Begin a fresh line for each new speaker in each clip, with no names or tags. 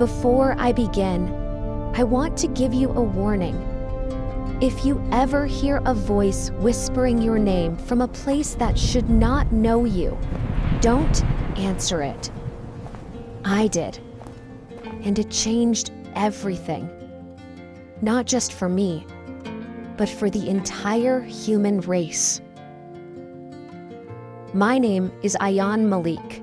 Before I begin, I want to give you a warning. If you ever hear a voice whispering your name from a place that should not know you, don't answer it. I did, and it changed everything. Not just for me, but for the entire human race. My name is Ayan Malik.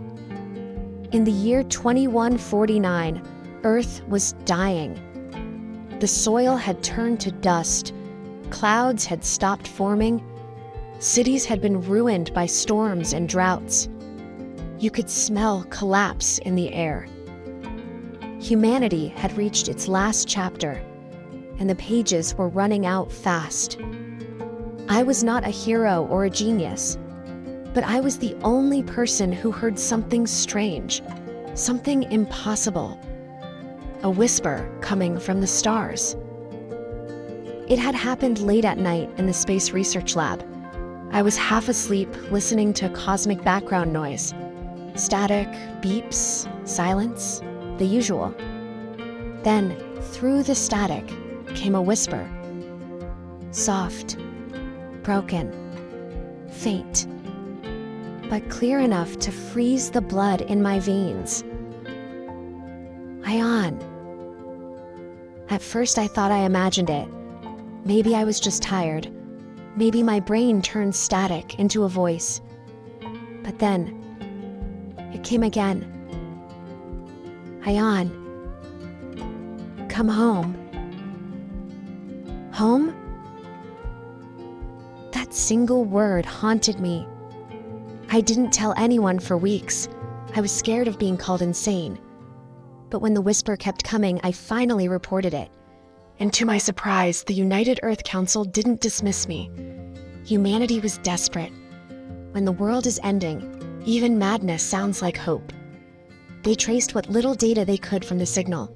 In the year 2149, Earth was dying. The soil had turned to dust, clouds had stopped forming, cities had been ruined by storms and droughts. You could smell collapse in the air. Humanity had reached its last chapter, and the pages were running out fast. I was not a hero or a genius, but I was the only person who heard something strange, something impossible. A whisper coming from the stars. It had happened late at night in the Space Research Lab. I was half asleep listening to cosmic background noise. Static, beeps, silence, the usual. Then, through the static, came a whisper. Soft, broken, faint, but clear enough to freeze the blood in my veins. Ayan. At first I thought I imagined it. Maybe I was just tired. Maybe my brain turned static into a voice. But then, it came again. Ayan. Come home. Home? That single word haunted me. I didn't tell anyone for weeks. I was scared of being called insane. But when the whisper kept coming, I finally reported it. And to my surprise, the United Earth Council didn't dismiss me. Humanity was desperate. When the world is ending, even madness sounds like hope. They traced what little data they could from the signal.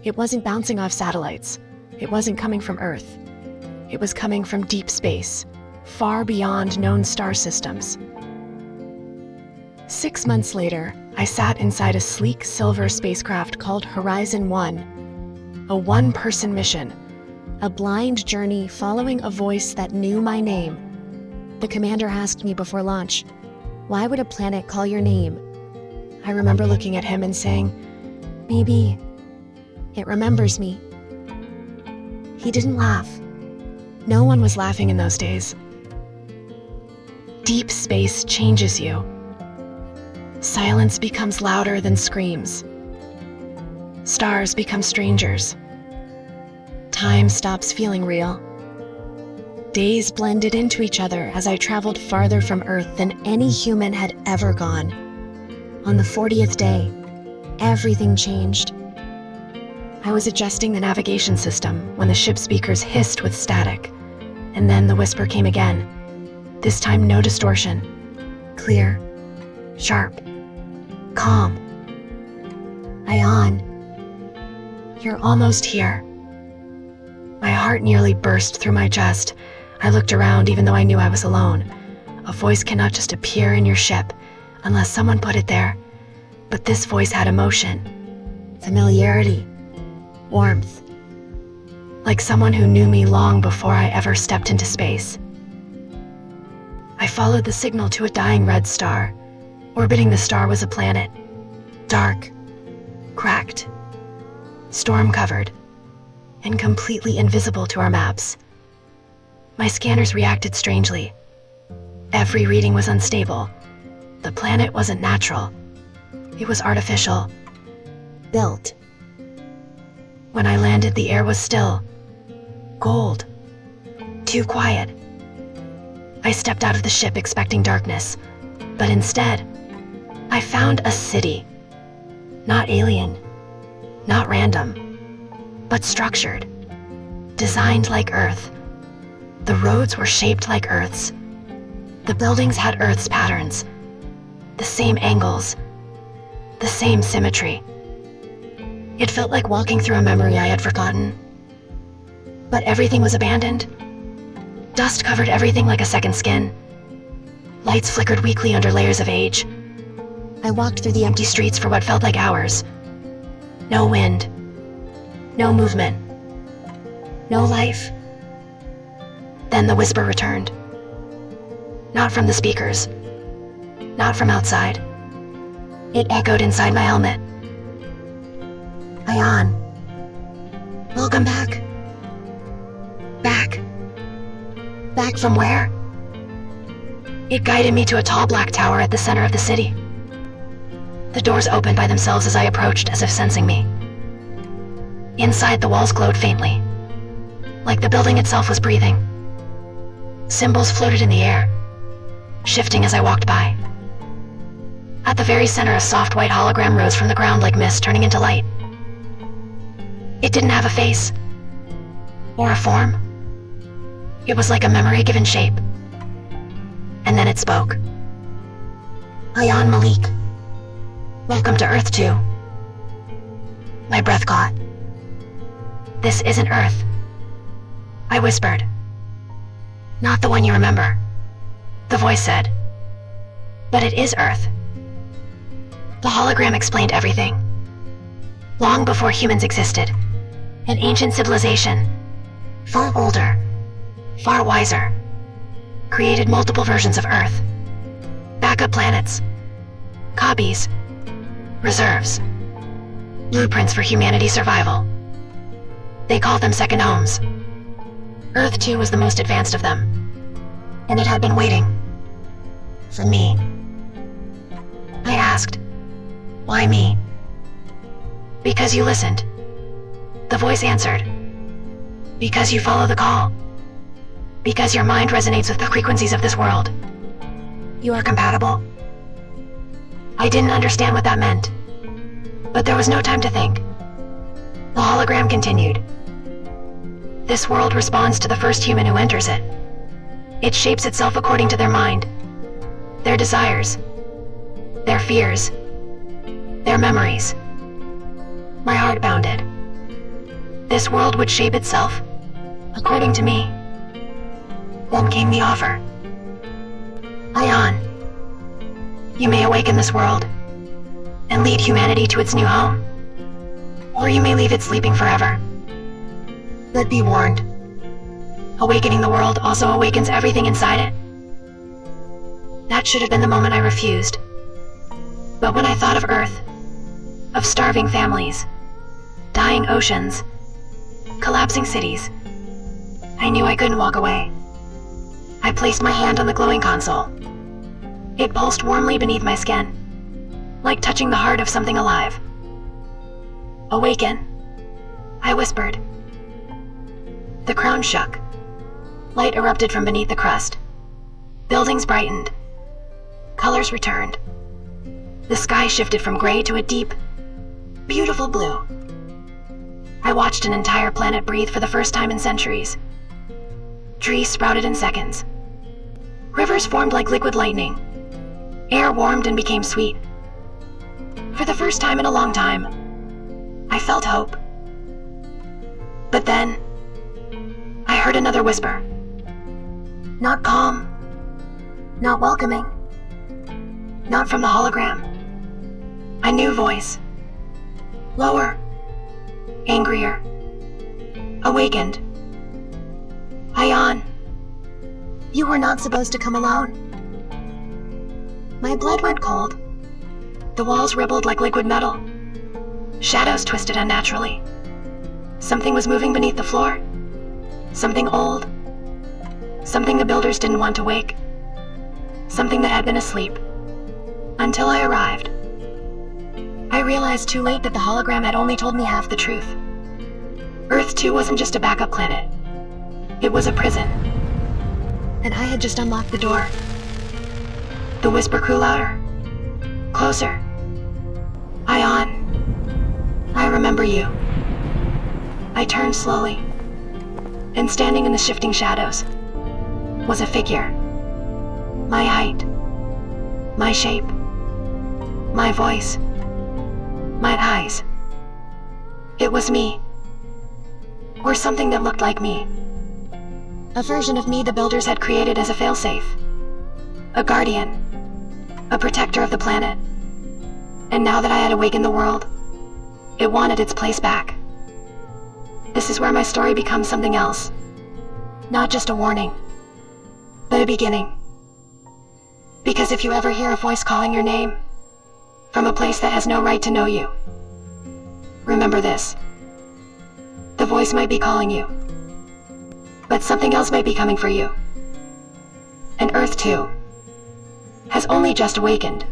It wasn't bouncing off satellites. It wasn't coming from Earth. It was coming from deep space, far beyond known star systems. 6 months later, I sat inside a sleek silver spacecraft called Horizon 1, a one-person mission, a blind journey following a voice that knew my name. The commander asked me before launch, "Why would a planet call your name?" I remember looking at him and saying, "Maybe it remembers me." He didn't laugh. No one was laughing in those days. Deep space changes you. Silence becomes louder than screams. Stars become strangers. Time stops feeling real. Days blended into each other as I traveled farther from Earth than any human had ever gone. On the 40th day, everything changed. I was adjusting the navigation system when the ship speakers hissed with static, and then the whisper came again. This time no distortion. Clear, sharp, calm. Ayan, you're almost here. My heart nearly burst through my chest. I looked around even though I knew I was alone. A voice cannot just appear in your ship unless someone put it there. But this voice had emotion, familiarity, warmth. Like someone who knew me long before I ever stepped into space. I followed the signal to a dying red star. Orbiting the star was a planet. Dark, cracked, storm-covered, and completely invisible to our maps. My scanners reacted strangely. Every reading was unstable. The planet wasn't natural. It was artificial. Built. When I landed, the air was still. Cold. Too quiet. I stepped out of the ship expecting darkness, but instead, I found a city. Not alien, not random, but structured, designed like Earth. The roads were shaped like Earth's. The buildings had Earth's patterns, the same angles, the same symmetry. It felt like walking through a memory I had forgotten. But everything was abandoned. Dust covered everything like a second skin. Lights flickered weakly under layers of age. I walked through the empty streets for what felt like hours. No wind. No movement. No life. Then the whisper returned. Not from the speakers. Not from outside. It echoed inside my helmet. Ion. Welcome back. Back. Back from where? It guided me to a tall black tower at the center of the city. The doors opened by themselves as I approached, as if sensing me. Inside, the walls glowed faintly, like the building itself was breathing. Symbols floated in the air, shifting as I walked by. At the very center, a soft white hologram rose from the ground like mist turning into light. It didn't have a face, or a form. It was like a memory given shape. And then it spoke. Ayan Malik. Welcome to Earth 2. My breath caught. This isn't Earth. I whispered. Not the one you remember, the voice said. But it is Earth. The hologram explained everything. Long before humans existed, an ancient civilization, far older, far wiser, created multiple versions of Earth. Backup planets, copies, reserves, blueprints for humanity's survival. They called them second homes. Earth 2 was the most advanced of them, and it had been waiting for me. I asked, why me? Because you listened. The voice answered. Because you follow the call. Because your mind resonates with the frequencies of this world. You are compatible. I didn't understand what that meant, but there was no time to think. The hologram continued. This world responds to the first human who enters it. It shapes itself according to their mind, their desires, their fears, their memories. My heart bounded. This world would shape itself, according to me. Then came the offer. Ion, you may awaken this world and lead humanity to its new home, or you may leave it sleeping forever. But be warned, awakening the world also awakens everything inside it. That should have been the moment I refused. But when I thought of Earth, of starving families, dying oceans, collapsing cities, I knew I couldn't walk away. I placed my hand on the glowing console. It pulsed warmly beneath my skin, like touching the heart of something alive. Awaken, I whispered. The crown shook. Light erupted from beneath the crust. Buildings brightened. Colors returned. The sky shifted from gray to a deep, beautiful blue. I watched an entire planet breathe for the first time in centuries. Trees sprouted in seconds. Rivers formed like liquid lightning. Air warmed and became sweet. For the first time in a long time, I felt hope. But then, I heard another whisper. Not calm, not welcoming, not from the hologram. A new voice. Lower, angrier, awakened. Ion, you were not supposed to come alone. My blood went cold. The walls rippled like liquid metal. Shadows twisted unnaturally. Something was moving beneath the floor. Something old. Something the builders didn't want to wake. Something that had been asleep. Until I arrived. I realized too late that the hologram had only told me half the truth. Earth 2 wasn't just a backup planet. It was a prison. And I had just unlocked the door. The whisper grew louder. Closer. Ion. I remember you. I turned slowly. And standing in the shifting shadows was a figure. My height. My shape. My voice. My eyes. It was me. Or something that looked like me. A version of me the builders had created as a failsafe. A guardian. A protector of the planet. And now that I had awakened the world, It wanted its place back. This is where my story becomes something else. Not just a warning, but a beginning. Because if you ever hear a voice calling your name, from a place that has no right to know you, remember this. The voice might be calling you, but something else might be coming for you. And Earth, too, has only just awakened.